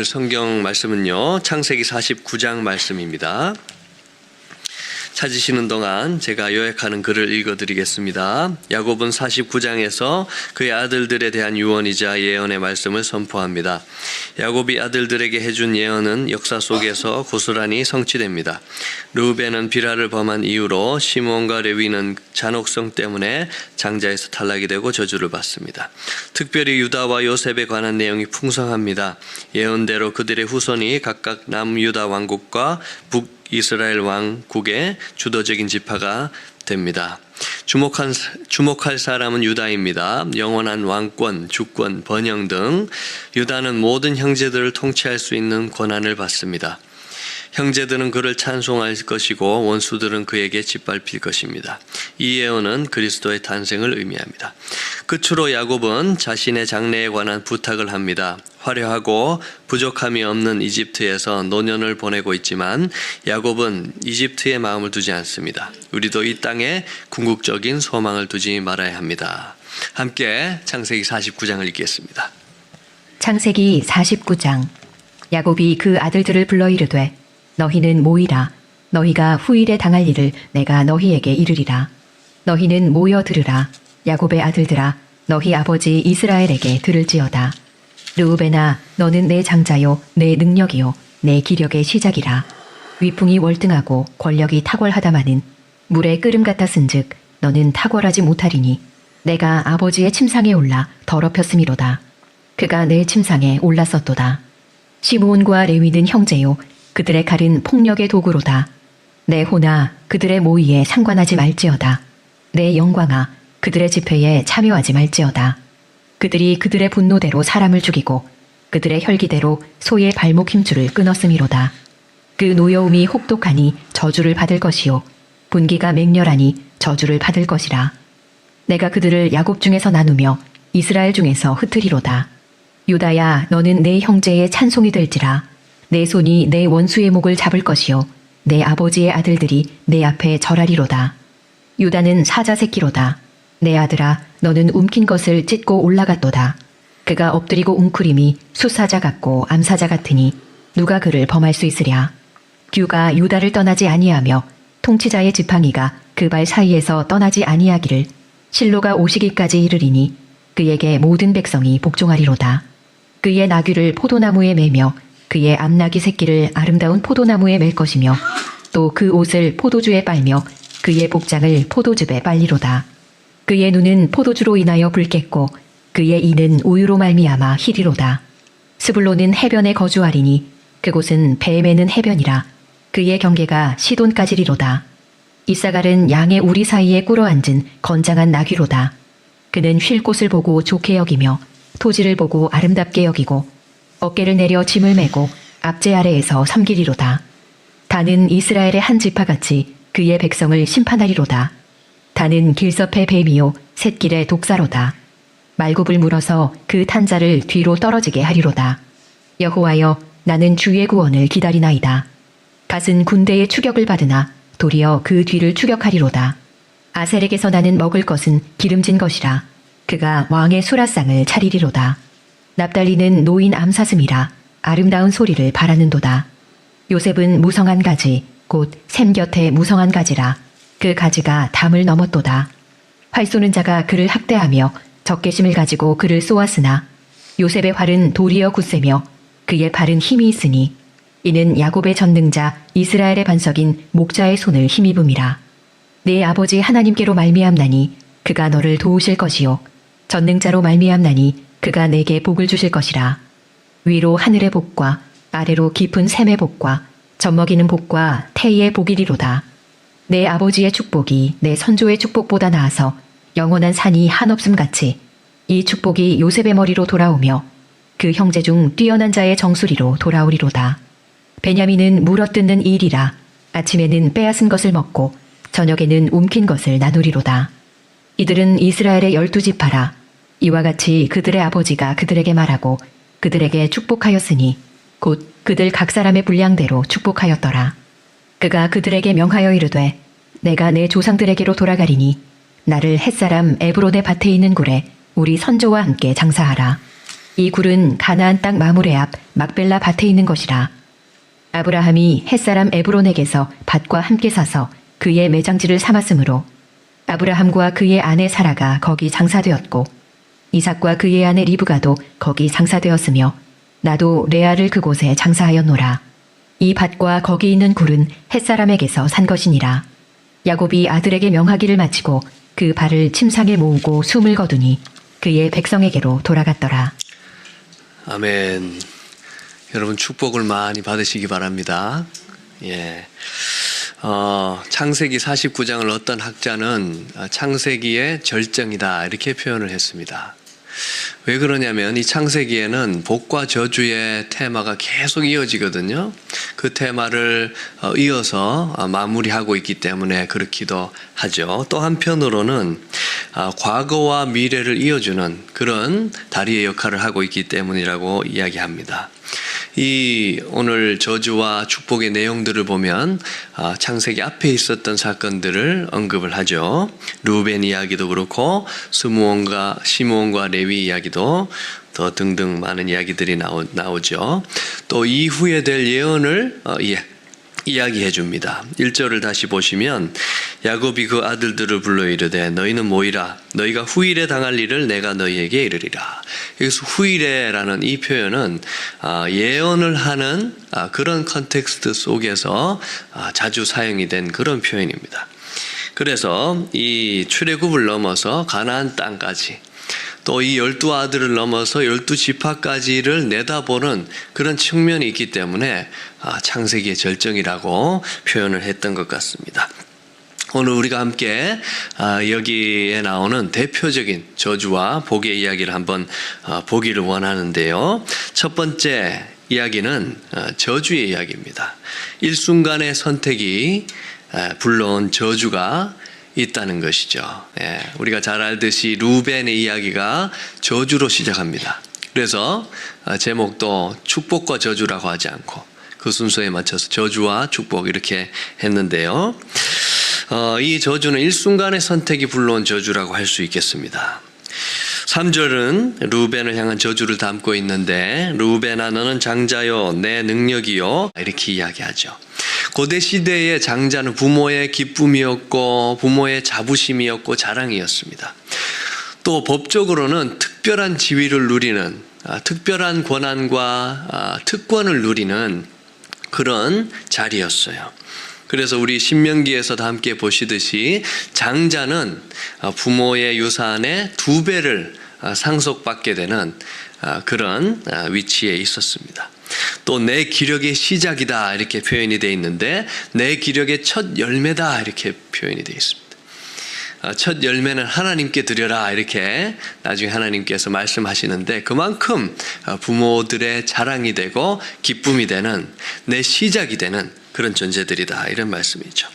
오늘 성경 말씀은요, 창세기 49장 말씀입니다. 찾으시는 동안 제가 요약하는 글을 읽어드리겠습니다. 야곱은 49장에서 그의 아들들에 대한 유언이자 예언의 말씀을 선포합니다. 야곱이 아들들에게 해준 예언은 역사 속에서 고스란히 성취됩니다. 르우벤은 비라를 범한 이유로 시몬과 레위는 잔혹성 때문에 장자에서 탈락이 되고 저주를 받습니다. 특별히 유다와 요셉에 관한 내용이 풍성합니다. 예언대로 그들의 후손이 각각 남유다 왕국과 북이스라엘 왕국의 주도적인 지파가 됩니다. 주목할 사람은 유다입니다. 영원한 왕권, 주권, 번영 등 유다는 모든 형제들을 통치할 수 있는 권한을 받습니다. 형제들은 그를 찬송할 것이고 원수들은 그에게 짓밟힐 것입니다. 이 예언은 그리스도의 탄생을 의미합니다. 끝으로 야곱은 자신의 장래에 관한 부탁을 합니다. 화려하고 부족함이 없는 이집트에서 노년을 보내고 있지만 야곱은 이집트에 마음을 두지 않습니다. 우리도 이 땅에 궁극적인 소망을 두지 말아야 합니다. 함께 창세기 49장을 읽겠습니다. 창세기 49장. 야곱이 그 아들들을 불러 이르되 너희는 모이라. 너희가 후일에 당할 일을 내가 너희에게 이르리라. 너희는 모여 들으라. 야곱의 아들들아, 너희 아버지 이스라엘에게 들을지어다. 르우벤아, 너는 내 장자요, 내 능력이요, 내 기력의 시작이라. 위풍이 월등하고 권력이 탁월하다마는 물의 끓음 같았은즉 너는 탁월하지 못하리니 내가 아버지의 침상에 올라 더럽혔음이로다. 그가 내 침상에 올랐었도다. 시므온과 레위는 형제요, 그들의 칼은 폭력의 도구로다. 내 호나 그들의 모의에 상관하지 말지어다. 내 영광아, 그들의 집회에 참여하지 말지어다. 그들이 그들의 분노대로 사람을 죽이고 그들의 혈기대로 소의 발목 힘줄을 끊었음이로다. 그 노여움이 혹독하니 저주를 받을 것이요 분기가 맹렬하니 저주를 받을 것이라. 내가 그들을 야곱 중에서 나누며 이스라엘 중에서 흩으리로다. 유다야, 너는 내 형제의 찬송이 될지라. 내 손이 내 원수의 목을 잡을 것이요 내 아버지의 아들들이 내 앞에 절하리로다. 유다는 사자 새끼로다. 내 아들아, 너는 움킨 것을 찢고 올라갔도다. 그가 엎드리고 웅크림이 수사자 같고 암사자 같으니 누가 그를 범할 수 있으랴. 규가 유다를 떠나지 아니하며 통치자의 지팡이가 그 발 사이에서 떠나지 아니하기를 실로가 오시기까지 이르리니 그에게 모든 백성이 복종하리로다. 그의 나귀를 포도나무에 매며 그의 암나귀 새끼를 아름다운 포도나무에 맬 것이며 또 그 옷을 포도주에 빨며 그의 복장을 포도즙에 빨리로다. 그의 눈은 포도주로 인하여 붉겠고 그의 이는 우유로 말미암아 희리로다. 스불론은 해변에 거주하리니 그곳은 배 매는 해변이라. 그의 경계가 시돈까지리로다. 이사갈은 양의 우리 사이에 꿇어앉은 건장한 나귀로다. 그는 쉴 곳을 보고 좋게 여기며 토지를 보고 아름답게 여기고 어깨를 내려 짐을 메고 앞제 아래에서 섬기리로다. 다는 이스라엘의 한 지파같이 그의 백성을 심판하리로다. 다는 길섭의 뱀이요 샛길의 독사로다. 말굽을 물어서 그 탄자를 뒤로 떨어지게 하리로다. 여호와여, 나는 주의 구원을 기다리나이다. 갓은 군대의 추격을 받으나 도리어 그 뒤를 추격하리로다. 아셀에게서 나는 먹을 것은 기름진 것이라. 그가 왕의 수라상을 차리리로다. 납달리는 노인 암사슴이라. 아름다운 소리를 바라는도다. 요셉은 무성한 가지, 곧 샘 곁에 무성한 가지라. 그 가지가 담을 넘었도다. 활 쏘는 자가 그를 학대하며 적개심을 가지고 그를 쏘았으나 요셉의 활은 도리어 굳세며 그의 발은 힘이 있으니 이는 야곱의 전능자 이스라엘의 반석인 목자의 손을 힘입음이라. 내 아버지 하나님께로 말미암나니 그가 너를 도우실 것이요 전능자로 말미암나니 그가 내게 복을 주실 것이라. 위로 하늘의 복과 아래로 깊은 샘의 복과 젖먹이는 복과 태희의 복이리로다. 내 아버지의 축복이 내 선조의 축복보다 나아서 영원한 산이 한없음 같이 이 축복이 요셉의 머리로 돌아오며 그 형제 중 뛰어난 자의 정수리로 돌아오리로다. 베냐민은 물어뜯는 일이라. 아침에는 빼앗은 것을 먹고 저녁에는 움킨 것을 나누리로다. 이들은 이스라엘의 12지파라. 이와 같이 그들의 아버지가 그들에게 말하고 그들에게 축복하였으니 곧 그들 각 사람의 분량대로 축복하였더라. 그가 그들에게 명하여 이르되 내가 내 조상들에게로 돌아가리니 나를 햇사람 에브론의 밭에 있는 굴에 우리 선조와 함께 장사하라. 이 굴은 가나안 땅 마므레 앞 막벨라 밭에 있는 것이라. 아브라함이 햇사람 에브론에게서 밭과 함께 사서 그의 매장지를 삼았으므로 아브라함과 그의 아내 사라가 거기 장사되었고 이삭과 그의 아내 리브가도 거기 장사되었으며 나도 레아를 그곳에 장사하였노라. 이 밭과 거기 있는 굴은 햇사람에게서 산 것이니라. 야곱이 아들에게 명하기를 마치고 그 발을 침상에 모으고 숨을 거두니 그의 백성에게로 돌아갔더라. 아멘. 여러분 축복을 많이 받으시기 바랍니다. 예. 창세기 49장을 어떤 학자는 창세기의 절정이다 이렇게 표현을 했습니다. 왜 그러냐면 이 창세기에는 복과 저주의 테마가 계속 이어지거든요. 그 테마를 이어서 마무리하고 있기 때문에 그렇기도 하죠. 또 한편으로는 과거와 미래를 이어주는 그런 다리의 역할을 하고 있기 때문이라고 이야기합니다. 이 오늘 저주와 축복의 내용들을 보면 창세기 앞에 있었던 사건들을 언급을 하죠. 루벤 이야기도 그렇고 시므온과 레위 이야기도 더 등등 많은 이야기들이 나오죠. 또 이후에 될 예언을 이야기해 줍니다. 1절을 다시 보시면 야곱이 그 아들들을 불러 이르되 너희는 모이라 너희가 후일에 당할 일을 내가 너희에게 이르리라. 여기서 후일에라는 이 표현은 예언을 하는 그런 컨텍스트 속에서 자주 사용이 된 그런 표현입니다. 그래서 이 출애굽을 넘어서 가나안 땅까지 또 이 12아들을 넘어서 12지파까지를 내다보는 그런 측면이 있기 때문에 창세기의 절정이라고 표현을 했던 것 같습니다. 오늘 우리가 함께 여기에 나오는 대표적인 저주와 복의 이야기를 한번 보기를 원하는데요. 첫 번째 이야기는 저주의 이야기입니다. 일순간의 선택이 불러온 저주가 있다는 것이죠. 우리가 잘 알듯이 루벤의 이야기가 저주로 시작합니다. 그래서 제목도 축복과 저주라고 하지 않고 그 순서에 맞춰서 저주와 축복 이렇게 했는데요. 이 저주는 일순간의 선택이 불러온 저주라고 할 수 있겠습니다. 3절은 루벤을 향한 저주를 담고 있는데 루벤아 너는 장자요 내 능력이요 이렇게 이야기하죠. 고대 시대의 장자는 부모의 기쁨이었고 부모의 자부심이었고 자랑이었습니다. 또 법적으로는 특별한 지위를 누리는 특별한 권한과 특권을 누리는 그런 자리였어요. 그래서 우리 신명기에서도 함께 보시듯이 장자는 부모의 유산의 2배를 상속받게 되는 그런 위치에 있었습니다. 또 내 기력의 시작이다 이렇게 표현이 되어 있는데 내 기력의 첫 열매다 이렇게 표현이 되어 있습니다. 첫 열매는 하나님께 드려라 이렇게 나중에 하나님께서 말씀하시는데 그만큼 부모들의 자랑이 되고 기쁨이 되는 내 시작이 되는 그런 존재들이다 이런 말씀이죠.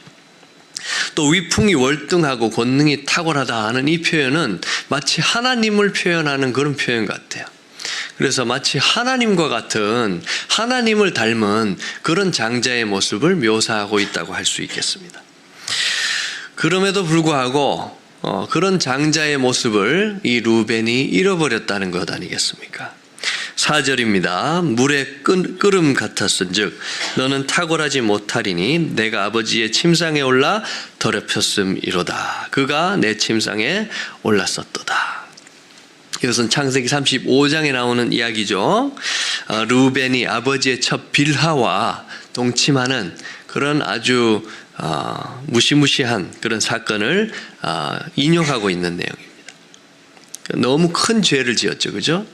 또 위풍이 월등하고 권능이 탁월하다 하는 이 표현은 마치 하나님을 표현하는 그런 표현 같아요. 그래서 마치 하나님과 같은 하나님을 닮은 그런 장자의 모습을 묘사하고 있다고 할 수 있겠습니다. 그럼에도 불구하고 그런 장자의 모습을 이 루벤이 잃어버렸다는 것 아니겠습니까? 4절입니다. 물의 끓음 같았은즉 너는 탁월하지 못하리니 내가 아버지의 침상에 올라 더럽혔음이로다. 그가 내 침상에 올랐었도다. 이것은 창세기 35장에 나오는 이야기죠. 루벤이 아버지의 첫 빌하와 동침하는 그런 아주 무시무시한 그런 사건을 인용하고 있는 내용입니다. 너무 큰 죄를 지었죠, 그죠?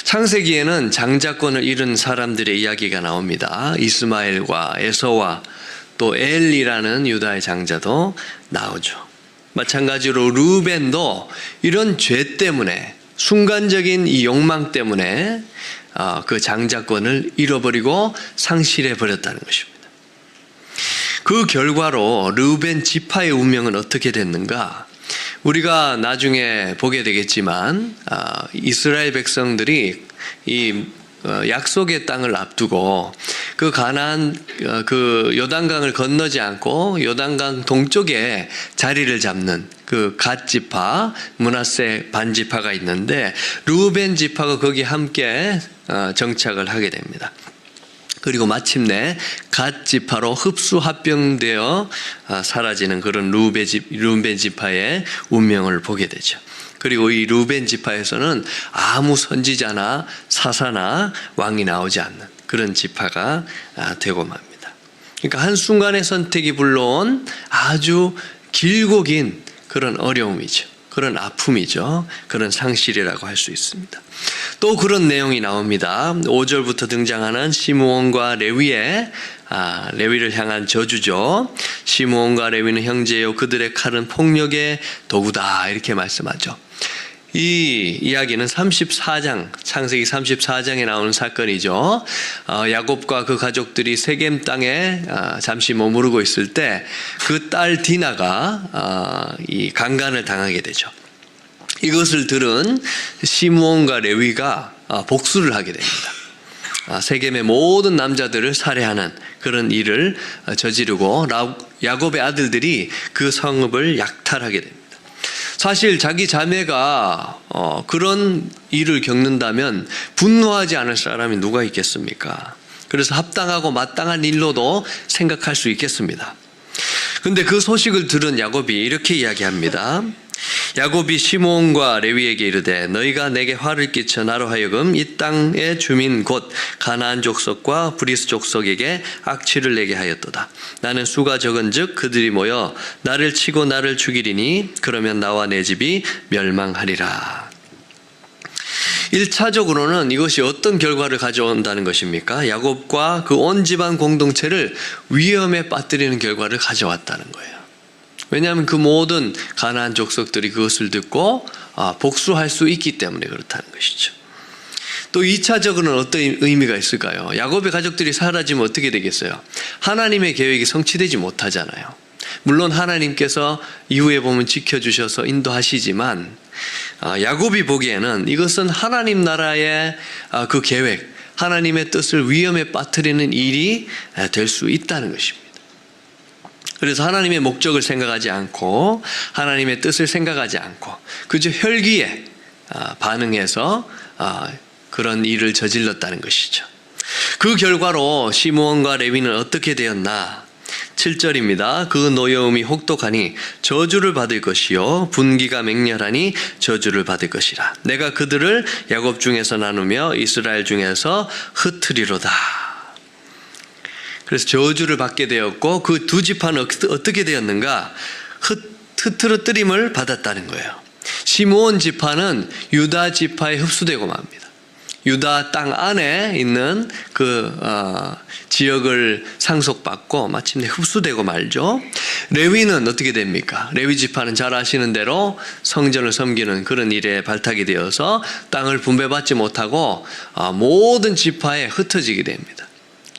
창세기에는 장자권을 잃은 사람들의 이야기가 나옵니다. 이스마엘과 에서와 또 엘이라는 유다의 장자도 나오죠. 마찬가지로 루벤도 이런 죄 때문에 순간적인 이 욕망 때문에 그 장자권을 잃어버리고 상실해 버렸다는 것입니다. 그 결과로 루벤 지파의 운명은 어떻게 됐는가? 우리가 나중에 보게 되겠지만 이스라엘 백성들이 이 약속의 땅을 앞두고 그 가나안 그 요단강을 건너지 않고 요단강 동쪽에 자리를 잡는 그 갓 지파, 므낫세 반 지파가 있는데 루벤 지파가 거기 함께 정착을 하게 됩니다. 그리고 마침내 갓 지파로 흡수 합병되어 사라지는 그런 루벤 지파의 운명을 보게 되죠. 그리고 이 루벤 지파에서는 아무 선지자나 사사나 왕이 나오지 않는 그런 지파가 되고 맙니다. 그러니까 한순간의 선택이 불러온 아주 길고 긴 그런 어려움이죠. 그런 아픔이죠. 그런 상실이라고 할 수 있습니다. 또 그런 내용이 나옵니다. 5절부터 등장하는 시므온과 레위의 레위를 향한 저주죠. 시므온과 레위는 형제요 그들의 칼은 폭력의 도구다 이렇게 말씀하죠. 이 이야기는 34장, 창세기 34장에 나오는 사건이죠. 야곱과 그 가족들이 세겜 땅에 잠시 머무르고 있을 때 그 딸 디나가 이 강간을 당하게 되죠. 이것을 들은 시므온과 레위가 복수를 하게 됩니다. 세겜의 모든 남자들을 살해하는 그런 일을 저지르고 야곱의 아들들이 그 성읍을 약탈하게 됩니다. 사실 자기 자매가 그런 일을 겪는다면 분노하지 않을 사람이 누가 있겠습니까? 그래서 합당하고 마땅한 일로도 생각할 수 있겠습니다. 그런데 그 소식을 들은 야곱이 이렇게 이야기합니다. 야곱이 시므온과 레위에게 이르되 너희가 내게 화를 끼쳐 나로 하여금 이 땅의 주민 곧 가나안 족속과 브리스 족속에게 악취를 내게 하였도다. 나는 수가 적은즉 그들이 모여 나를 치고 나를 죽이리니 그러면 나와 내 집이 멸망하리라. 1차적으로는 이것이 어떤 결과를 가져온다는 것입니까? 야곱과 그 온 집안 공동체를 위험에 빠뜨리는 결과를 가져왔다는 거예요. 왜냐하면 그 모든 가나안 족속들이 그것을 듣고 복수할 수 있기 때문에 그렇다는 것이죠. 또 2차적으로는 어떤 의미가 있을까요? 야곱의 가족들이 사라지면 어떻게 되겠어요? 하나님의 계획이 성취되지 못하잖아요. 물론 하나님께서 이후에 보면 지켜주셔서 인도하시지만 야곱이 보기에는 이것은 하나님 나라의 그 계획, 하나님의 뜻을 위험에 빠뜨리는 일이 될 수 있다는 것입니다. 그래서 하나님의 목적을 생각하지 않고 하나님의 뜻을 생각하지 않고 그저 혈기에 반응해서 그런 일을 저질렀다는 것이죠. 그 결과로 시므온과 레위는 어떻게 되었나? 7절입니다. 그 노여움이 혹독하니 저주를 받을 것이요 분기가 맹렬하니 저주를 받을 것이라. 내가 그들을 야곱 중에서 나누며 이스라엘 중에서 흩으리로다. 그래서 저주를 받게 되었고 그 두 지파는 어떻게 되었는가? 흐트러뜨림을 받았다는 거예요. 시므온 지파는 유다 지파에 흡수되고 맙니다. 유다 땅 안에 있는 그 지역을 상속받고 마침내 흡수되고 말죠. 레위는 어떻게 됩니까? 레위 지파는 잘 아시는 대로 성전을 섬기는 그런 일에 발탁이 되어서 땅을 분배받지 못하고 모든 지파에 흩어지게 됩니다.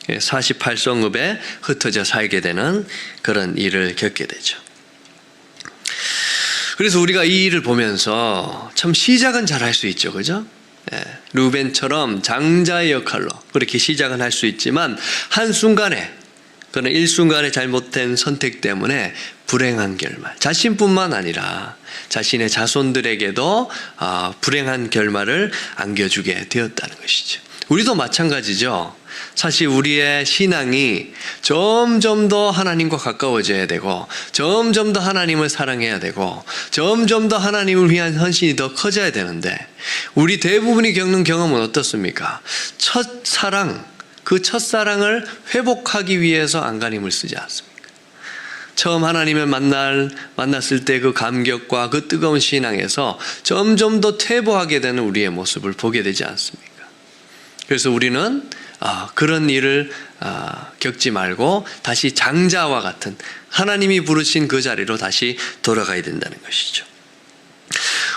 48성읍에 흩어져 살게 되는 그런 일을 겪게 되죠. 그래서 우리가 이 일을 보면서 참 시작은 잘 할 수 있죠. 그죠? 루벤처럼 장자의 역할로 그렇게 시작은 할 수 있지만 한순간에 그는 일순간에 잘못된 선택 때문에 불행한 결말, 자신뿐만 아니라 자신의 자손들에게도 불행한 결말을 안겨주게 되었다는 것이죠. 우리도 마찬가지죠. 사실 우리의 신앙이 점점 더 하나님과 가까워져야 되고 점점 더 하나님을 사랑해야 되고 점점 더 하나님을 위한 헌신이 더 커져야 되는데 우리 대부분이 겪는 경험은 어떻습니까? 첫사랑, 그 첫사랑을 회복하기 위해서 안간힘을 쓰지 않습니까? 처음 하나님을 만났을 때 그 감격과 그 뜨거운 신앙에서 점점 더 퇴보하게 되는 우리의 모습을 보게 되지 않습니까? 그래서 우리는 그런 일을 겪지 말고 다시 장자와 같은 하나님이 부르신 그 자리로 다시 돌아가야 된다는 것이죠.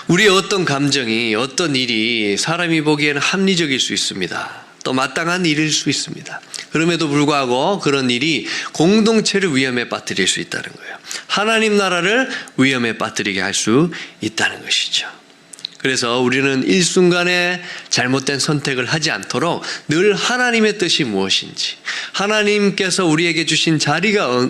우리의 어떤 감정이 어떤 일이 사람이 보기에는 합리적일 수 있습니다. 또 마땅한 일일 수 있습니다. 그럼에도 불구하고 그런 일이 공동체를 위험에 빠뜨릴 수 있다는 거예요. 하나님 나라를 위험에 빠뜨리게 할 수 있다는 것이죠. 그래서 우리는 일순간에 잘못된 선택을 하지 않도록 늘 하나님의 뜻이 무엇인지, 하나님께서 우리에게 주신 자리가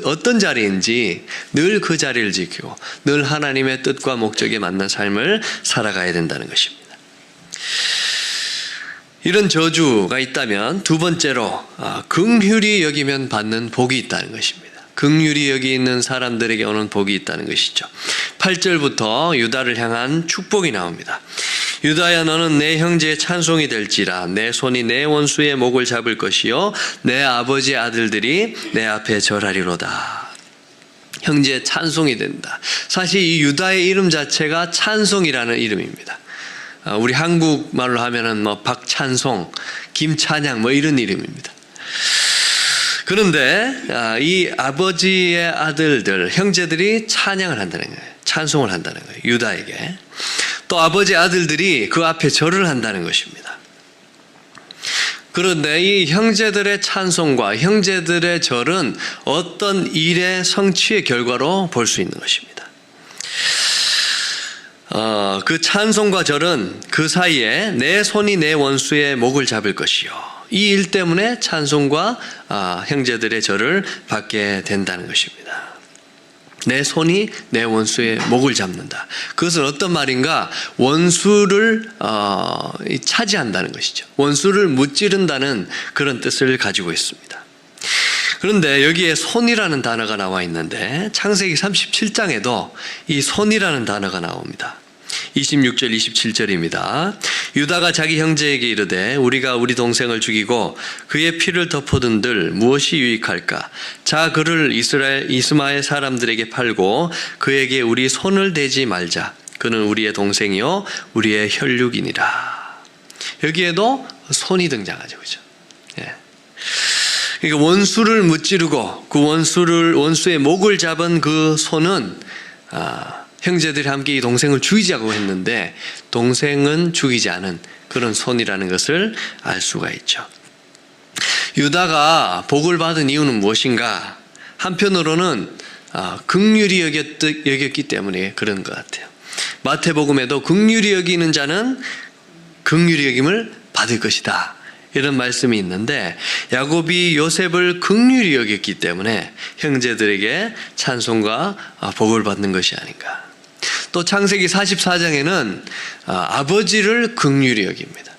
어떤 자리인지 늘 그 자리를 지키고 늘 하나님의 뜻과 목적에 맞는 삶을 살아가야 된다는 것입니다. 이런 저주가 있다면 두 번째로 긍휼히 여기면 받는 복이 있다는 것입니다. 긍휼히 여기 있는 사람들에게 오는 복이 있다는 것이죠. 8절부터 유다를 향한 축복이 나옵니다. 유다야, 너는 내 형제의 찬송이 될지라. 내 손이 내 원수의 목을 잡을 것이요 내 아버지의 아들들이 내 앞에 절하리로다. 형제의 찬송이 된다. 사실 이 유다의 이름 자체가 찬송이라는 이름입니다. 우리 한국말로 하면은 박찬송, 김찬양 이런 이름입니다. 그런데 이 아버지의 아들들, 형제들이 찬양을 한다는 거예요. 찬송을 한다는 거예요. 유다에게. 또 아버지의 아들들이 그 앞에 절을 한다는 것입니다. 그런데 이 형제들의 찬송과 형제들의 절은 어떤 일의 성취의 결과로 볼 수 있는 것입니다. 그 찬송과 절은 그 사이에 내 손이 내 원수의 목을 잡을 것이요. 이 일 때문에 찬송과 형제들의 절을 받게 된다는 것입니다. 내 손이 내 원수의 목을 잡는다. 그것은 어떤 말인가? 원수를 차지한다는 것이죠. 원수를 무찌른다는 그런 뜻을 가지고 있습니다. 그런데 여기에 손이라는 단어가 나와 있는데 창세기 37장에도 이 손이라는 단어가 나옵니다. 26절 27절입니다. 유다가 자기 형제에게 이르되 우리가 우리 동생을 죽이고 그의 피를 덮어둔들 무엇이 유익할까? 자, 그를 이스마엘 사람들에게 팔고 그에게 우리 손을 대지 말자. 그는 우리의 동생이요 우리의 혈육이니라. 여기에도 손이 등장하죠. 그죠? 예. 그러니까 원수를 무찌르고 그 원수의 목을 잡은 그 손은 형제들이 함께 이 동생을 죽이자고 했는데 동생은 죽이지 않은 그런 손이라는 것을 알 수가 있죠. 유다가 복을 받은 이유는 무엇인가? 한편으로는 긍휼히 여겼기 때문에 그런 것 같아요. 마태복음에도 긍휼히 여기는 자는 긍휼히 여김을 받을 것이다. 이런 말씀이 있는데 야곱이 요셉을 긍휼히 여겼기 때문에 형제들에게 찬송과 복을 받는 것이 아닌가. 또 창세기 44장에는 아버지를 긍휼히 여깁니다.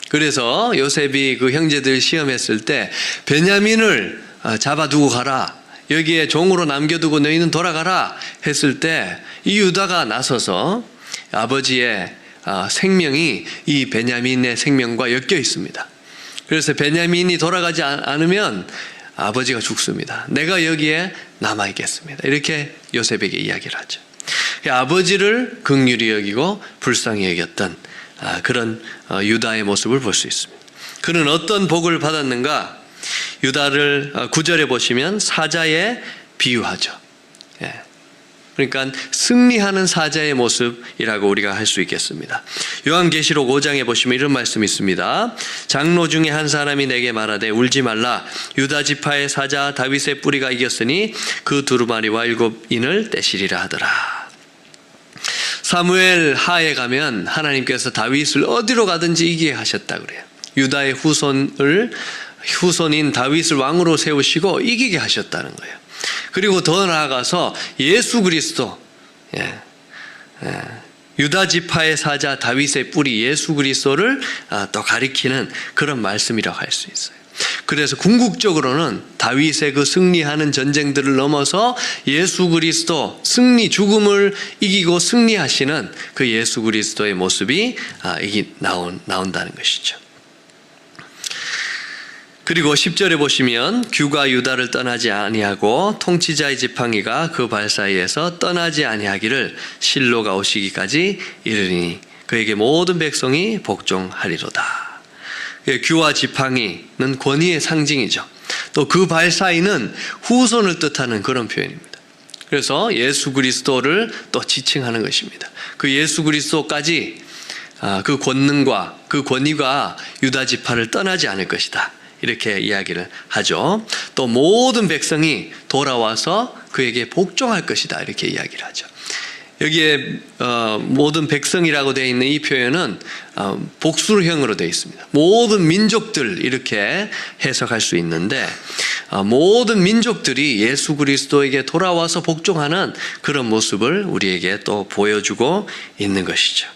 그래서 요셉이 그 형제들 시험했을 때 베냐민을 잡아두고 가라. 여기에 종으로 남겨두고 너희는 돌아가라 했을 때 이 유다가 나서서 아버지의 생명이 이 베냐민의 생명과 엮여 있습니다. 그래서 베냐민이 돌아가지 않으면 아버지가 죽습니다. 내가 여기에 남아있겠습니다. 이렇게 요셉에게 이야기를 하죠. 아버지를 긍휼히 여기고 불쌍히 여겼던 그런 유다의 모습을 볼 수 있습니다. 그는 어떤 복을 받았는가? 유다를 9절에 보시면 사자에 비유하죠. 그러니까 승리하는 사자의 모습이라고 우리가 할 수 있겠습니다. 요한계시록 5장에 보시면 이런 말씀이 있습니다. 장로 중에 한 사람이 내게 말하되 울지 말라. 유다 지파의 사자 다윗의 뿌리가 이겼으니 그 두루마리와 7인을 떼시리라 하더라. 사무엘 하에 가면 하나님께서 다윗을 어디로 가든지 이기게 하셨다 그래요. 유다의 후손인 다윗을 왕으로 세우시고 이기게 하셨다는 거예요. 그리고 더 나아가서 예수 그리스도, 유다 지파의 사자 다윗의 뿌리 예수 그리스도를 또 가리키는 그런 말씀이라고 할 수 있어요. 그래서 궁극적으로는 다윗의 그 승리하는 전쟁들을 넘어서 예수 그리스도 죽음을 이기고 승리하시는 그 예수 그리스도의 모습이 나온다는 것이죠. 그리고 10절에 보시면 규가 유다를 떠나지 아니하고 통치자의 지팡이가 그 발 사이에서 떠나지 아니하기를 실로가 오시기까지 이르리니 그에게 모든 백성이 복종하리로다. 규와 지팡이는 권위의 상징이죠. 또 그 발 사이는 후손을 뜻하는 그런 표현입니다. 그래서 예수 그리스도를 또 지칭하는 것입니다. 그 예수 그리스도까지 그 권능과 그 권위가 유다 지파를 떠나지 않을 것이다. 이렇게 이야기를 하죠. 또 모든 백성이 돌아와서 그에게 복종할 것이다. 이렇게 이야기를 하죠. 여기에 모든 백성이라고 되어 있는 이 표현은 복수형으로 되어 있습니다. 모든 민족들 이렇게 해석할 수 있는데 모든 민족들이 예수 그리스도에게 돌아와서 복종하는 그런 모습을 우리에게 또 보여주고 있는 것이죠.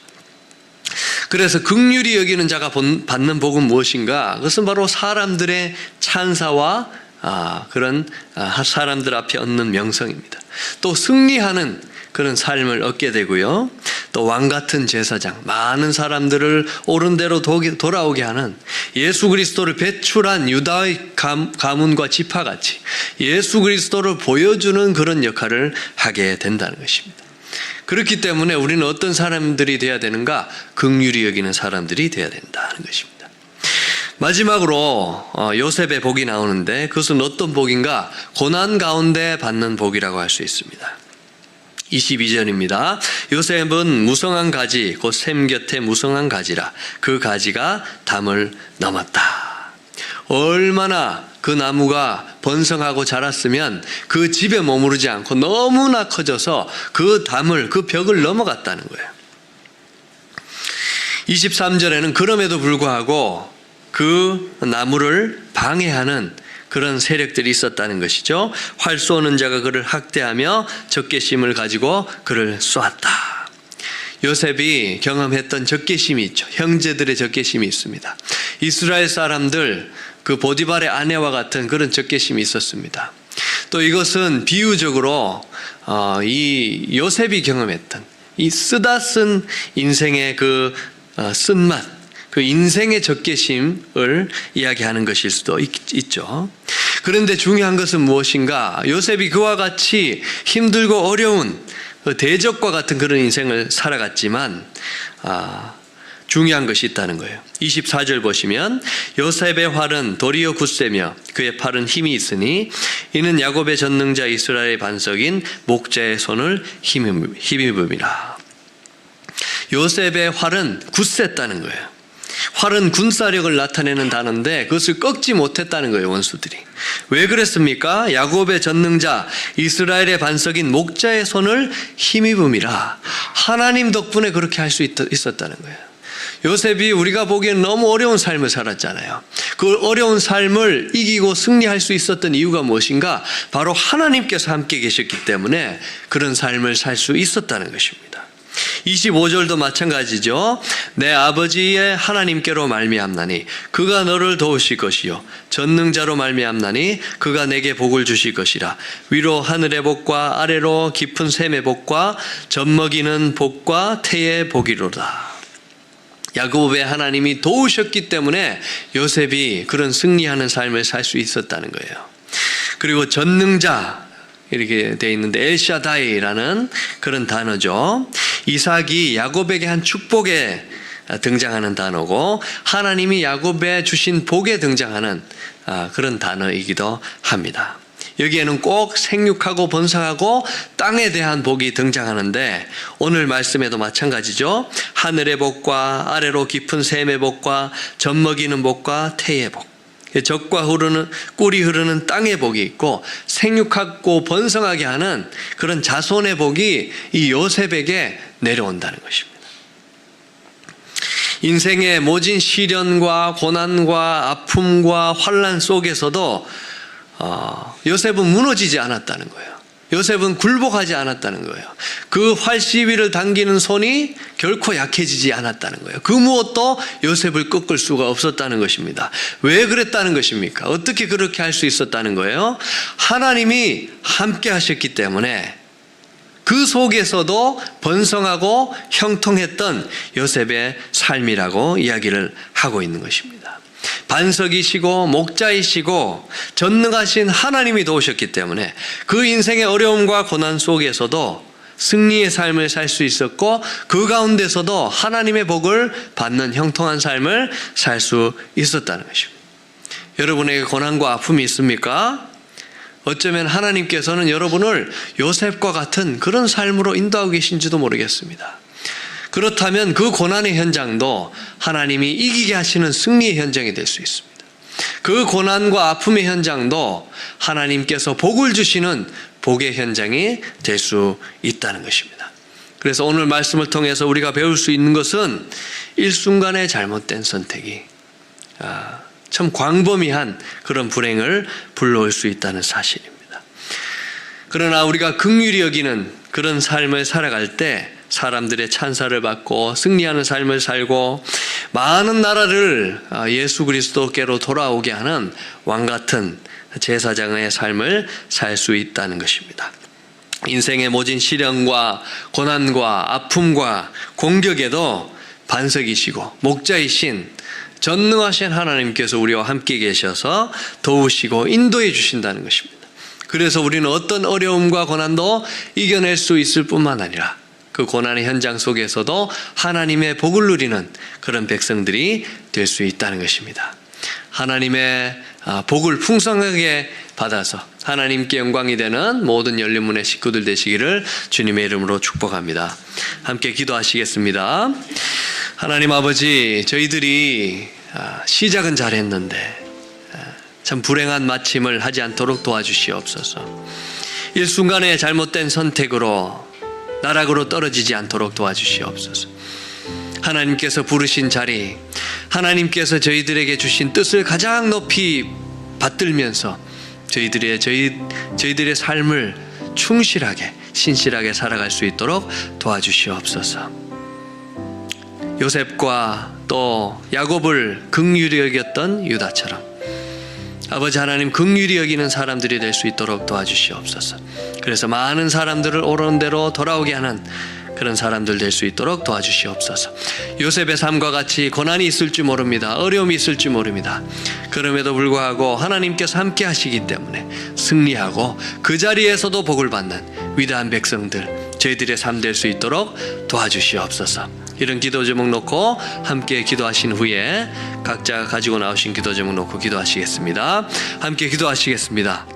그래서 긍휼히 여기는 자가 받는 복은 무엇인가? 그것은 바로 사람들의 찬사와 그런 사람들 앞에 얻는 명성입니다. 또 승리하는 그런 삶을 얻게 되고요. 또 왕같은 제사장, 많은 사람들을 옳은 대로 돌아오게 하는 예수 그리스도를 배출한 유다의 가문과 지파같이 예수 그리스도를 보여주는 그런 역할을 하게 된다는 것입니다. 그렇기 때문에 우리는 어떤 사람들이 되어야 되는가? 긍휼히 여기는 사람들이 되어야 된다는 것입니다. 마지막으로 요셉의 복이 나오는데 그것은 어떤 복인가? 고난 가운데 받는 복이라고 할 수 있습니다. 22절입니다. 요셉은 무성한 가지 곧 샘 곁에 무성한 가지라 그 가지가 담을 넘었다. 얼마나 그 나무가 번성하고 자랐으면 그 집에 머무르지 않고 너무나 커져서 그 담을 그 벽을 넘어갔다는 거예요. 23절에는 그럼에도 불구하고 그 나무를 방해하는 그런 세력들이 있었다는 것이죠. 활 쏘는 자가 그를 학대하며 적개심을 가지고 그를 쏘았다. 요셉이 경험했던 적개심이 있죠. 형제들의 적개심이 있습니다. 이스라엘 사람들 그 보디발의 아내와 같은 그런 적개심이 있었습니다. 또 이것은 비유적으로 이 요셉이 경험했던 이 쓰다 쓴 인생의 그 쓴맛, 그 인생의 적개심을 이야기하는 것일 수도 있죠. 그런데 중요한 것은 무엇인가? 요셉이 그와 같이 힘들고 어려운 대적과 같은 그런 인생을 살아갔지만 중요한 것이 있다는 거예요. 24절 보시면 요셉의 활은 도리어 굳세며 그의 팔은 힘이 있으니 이는 야곱의 전능자 이스라엘의 반석인 목자의 손을 힘입음이라. 요셉의 활은 굳셌다는 거예요. 활은 군사력을 나타내는 단어인데 그것을 꺾지 못했다는 거예요, 원수들이. 왜 그랬습니까? 야곱의 전능자 이스라엘의 반석인 목자의 손을 힘입음이라. 하나님 덕분에 그렇게 할 수 있었다는 거예요. 요셉이 우리가 보기엔 너무 어려운 삶을 살았잖아요. 그 어려운 삶을 이기고 승리할 수 있었던 이유가 무엇인가? 바로 하나님께서 함께 계셨기 때문에 그런 삶을 살 수 있었다는 것입니다. 25절도 마찬가지죠. 내 아버지의 하나님께로 말미암나니 그가 너를 도우실 것이요 전능자로 말미암나니 그가 내게 복을 주실 것이라. 위로 하늘의 복과 아래로 깊은 샘의 복과 젖먹이는 복과 태의 복이로다. 야곱의 하나님이 도우셨기 때문에 요셉이 그런 승리하는 삶을 살 수 있었다는 거예요. 그리고 전능자 이렇게 되어 있는데 엘샤다이라는 그런 단어죠. 이삭이 야곱에게 한 축복에 등장하는 단어고 하나님이 야곱에 주신 복에 등장하는 그런 단어이기도 합니다. 여기에는 꼭 생육하고 번성하고 땅에 대한 복이 등장하는데 오늘 말씀에도 마찬가지죠. 하늘의 복과 아래로 깊은 샘의 복과 젖먹이는 복과 태의 복. 젖과 꿀이 흐르는 땅의 복이 있고 생육하고 번성하게 하는 그런 자손의 복이 이 요셉에게 내려온다는 것입니다. 인생의 모진 시련과 고난과 아픔과 환난 속에서도 요셉은 무너지지 않았다는 거예요. 요셉은 굴복하지 않았다는 거예요. 그 활시위를 당기는 손이 결코 약해지지 않았다는 거예요. 그 무엇도 요셉을 꺾을 수가 없었다는 것입니다. 왜 그랬다는 것입니까? 어떻게 그렇게 할 수 있었다는 거예요? 하나님이 함께 하셨기 때문에 그 속에서도 번성하고 형통했던 요셉의 삶이라고 이야기를 하고 있는 것입니다. 반석이시고 목자이시고 전능하신 하나님이 도우셨기 때문에 그 인생의 어려움과 고난 속에서도 승리의 삶을 살 수 있었고 그 가운데서도 하나님의 복을 받는 형통한 삶을 살 수 있었다는 것입니다. 여러분에게 고난과 아픔이 있습니까? 어쩌면 하나님께서는 여러분을 요셉과 같은 그런 삶으로 인도하고 계신지도 모르겠습니다. 그렇다면 그 고난의 현장도 하나님이 이기게 하시는 승리의 현장이 될 수 있습니다. 그 고난과 아픔의 현장도 하나님께서 복을 주시는 복의 현장이 될 수 있다는 것입니다. 그래서 오늘 말씀을 통해서 우리가 배울 수 있는 것은 일순간의 잘못된 선택이 참 광범위한 그런 불행을 불러올 수 있다는 사실입니다. 그러나 우리가 긍휼히 여기는 그런 삶을 살아갈 때 사람들의 찬사를 받고 승리하는 삶을 살고 많은 나라를 예수 그리스도께로 돌아오게 하는 왕같은 제사장의 삶을 살 수 있다는 것입니다. 인생의 모진 시련과 고난과 아픔과 공격에도 반석이시고 목자이신 전능하신 하나님께서 우리와 함께 계셔서 도우시고 인도해 주신다는 것입니다. 그래서 우리는 어떤 어려움과 고난도 이겨낼 수 있을 뿐만 아니라 그 고난의 현장 속에서도 하나님의 복을 누리는 그런 백성들이 될 수 있다는 것입니다. 하나님의 복을 풍성하게 받아서 하나님께 영광이 되는 모든 열린문의 식구들 되시기를 주님의 이름으로 축복합니다. 함께 기도하시겠습니다. 하나님 아버지, 저희들이 시작은 잘했는데 참 불행한 마침을 하지 않도록 도와주시옵소서. 일순간의 잘못된 선택으로 나락으로 떨어지지 않도록 도와주시옵소서. 하나님께서 부르신 자리, 하나님께서 저희들에게 주신 뜻을 가장 높이 받들면서 저희들의 삶을 충실하게 신실하게 살아갈 수 있도록 도와주시옵소서. 요셉과 또 야곱을 긍휼히 여겼던 유다처럼 아버지 하나님 긍휼히 여기는 사람들이 될 수 있도록 도와주시옵소서. 그래서 많은 사람들을 옳은 대로 돌아오게 하는 그런 사람들 될 수 있도록 도와주시옵소서. 요셉의 삶과 같이 고난이 있을지 모릅니다. 어려움이 있을지 모릅니다. 그럼에도 불구하고 하나님께서 함께 하시기 때문에 승리하고 그 자리에서도 복을 받는 위대한 백성들, 저희들의 삶 될 수 있도록 도와주시옵소서. 이런 기도 제목 놓고 함께 기도하신 후에 각자 가지고 나오신 기도 제목 놓고 기도하시겠습니다. 함께 기도하시겠습니다.